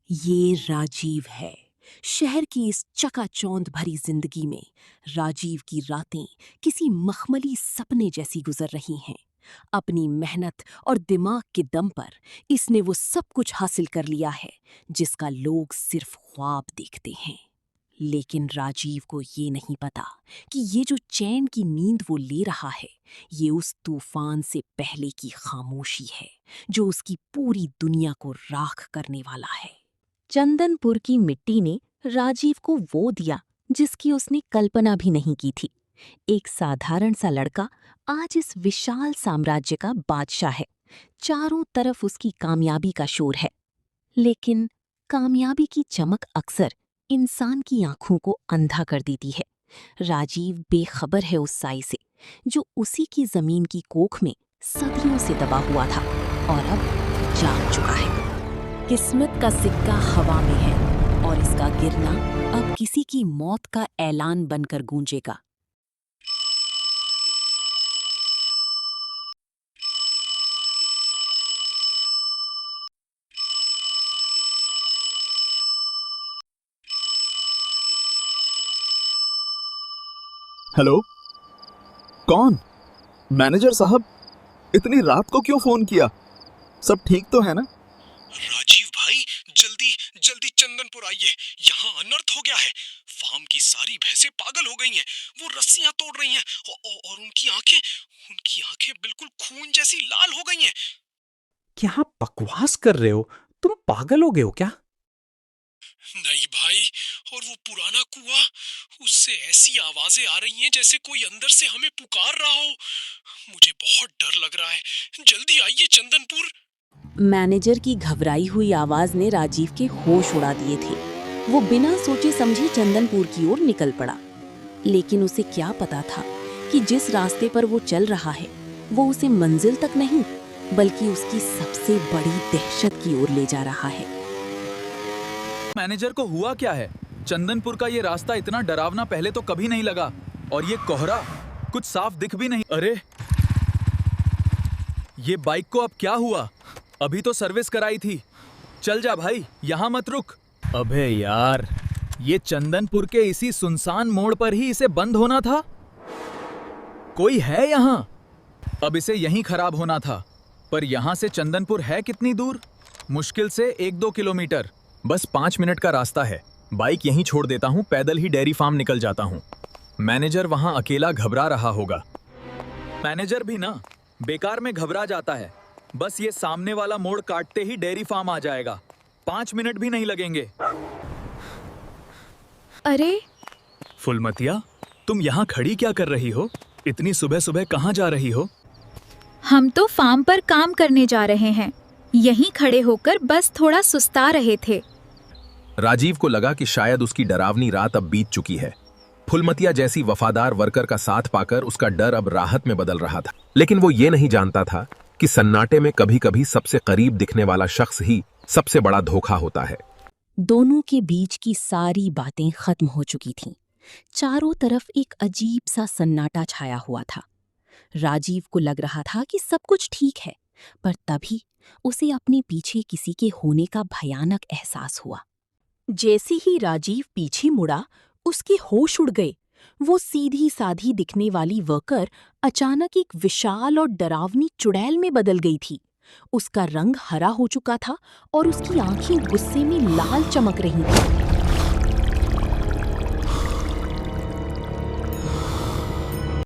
ये राजीव है। शहर की इस चकाचौंध भरी जिंदगी में राजीव की रातें किसी मखमली सपने जैसी गुजर रही हैं। अपनी मेहनत और दिमाग के दम पर इसने वो सब कुछ हासिल कर लिया है जिसका लोग सिर्फ ख्वाब देखते हैं। लेकिन राजीव को ये नहीं पता कि ये जो चैन की नींद वो ले रहा है, ये उस तूफान से पहले की खामोशी है जो उसकी पूरी दुनिया को राख करने वाला है। चंदनपुर की मिट्टी ने राजीव को वो दिया जिसकी उसने कल्पना भी नहीं की थी। एक साधारण सा लड़का आज इस विशाल साम्राज्य का बादशाह है। चारों तरफ उसकी कामयाबी का शोर है, लेकिन कामयाबी की चमक अक्सर इंसान की आंखों को अंधा कर देती है। राजीव बेखबर है उस साई से जो उसी की जमीन की कोख में सदियों से दबा हुआ था और अब जाग चुका है। किस्मत का सिक्का हवा में है और इसका गिरना अब किसी की मौत का ऐलान बनकर गूंजेगा। हेलो, कौन? मैनेजर साहब, इतनी रात को क्यों फोन किया? सब ठीक तो है ना? राजीव भाई, जल्दी जल्दी चंदनपुर आइए। यहाँ अनर्थ हो गया है। फार्म की सारी भैंसें पागल हो गई हैं। वो रस्सियां तोड़ रही हैं और उनकी आंखें बिल्कुल खून जैसी लाल हो गई हैं। क्या बकवास कर रहे हो? तुम पागल हो गए हो क्या? नहीं भाई, और वो पुराना कुआं, उससे ऐसी आवाजें आ रही हैं जैसे कोई अंदर से हमें पुकार रहा हो। मुझे बहुत डर लग रहा है। जल्दी आइए चंदनपुर। मैनेजर की घबराई हुई आवाज ने राजीव के होश उड़ा दिए थे। वो बिना सोचे समझे चंदनपुर की ओर निकल पड़ा, लेकिन उसे क्या पता था कि जिस रास्ते पर वो चल रहा है वो उसे मंजिल तक नहीं बल्कि उसकी सबसे बड़ी दहशत की ओर ले जा रहा है। मैनेजर को हुआ क्या है? चंदनपुर का ये रास्ता इतना डरावना पहले तो कभी नहीं लगा, और ये कोहरा कुछ साफ दिख भी नहीं। अरे, ये बाइक को अब क्या हुआ? अभी तो सर्विस कराई थी। चल जा भाई, यहाँ मत रुक। अबे यार, ये चंदनपुर के इसी सुनसान मोड़ पर ही इसे बंद होना था। कोई है यहाँ? अब इसे यहीं खराब होना था। पर यहाँ से चंदनपुर है कितनी दूर? मुश्किल से 1-2 किलोमीटर। बस 5 मिनट का रास्ता है। बाइक यहीं छोड़ देता हूँ, पैदल ही डेयरी फार्म निकल जाता हूँ। मैनेजर वहाँ अकेला घबरा रहा होगा। मैनेजर भी ना बेकार में घबरा जाता है। बस ये सामने वाला मोड़ काटते ही डेयरी फार्म आ जाएगा। 5 मिनट भी नहीं लगेंगे। अरे फुलमतिया, तुम यहाँ खड़ी क्या कर रही हो? इतनी सुबह सुबह कहाँ जा रही हो? हम तो फार्म पर काम करने जा रहे हैं। यहीं खड़े होकर बस थोड़ा सुस्ता रहे थे। राजीव को लगा कि शायद उसकी डरावनी रात अब बीत चुकी है। फुलमतिया जैसी वफादार वर्कर का साथ पाकर उसका डर अब राहत में बदल रहा था। लेकिन वो ये नहीं जानता था कि सन्नाटे में कभी कभी सबसे करीब दिखने वाला शख्स ही सबसे बड़ा धोखा होता है। दोनों के बीच की सारी बातें खत्म हो चुकी थीं। चारों तरफ एक अजीब सा सन्नाटा छाया हुआ था। राजीव को लग रहा था कि सब कुछ ठीक है, पर तभी उसे अपने पीछे किसी के होने का भयानक एहसास हुआ। जैसे ही राजीव पीछे मुड़ा, उसके होश उड़ गए। वो सीधी साधी दिखने वाली वर्कर अचानक एक विशाल और डरावनी चुड़ैल में बदल गई थी। उसका रंग हरा हो चुका था और उसकी आंखें गुस्से में लाल चमक रही थीं।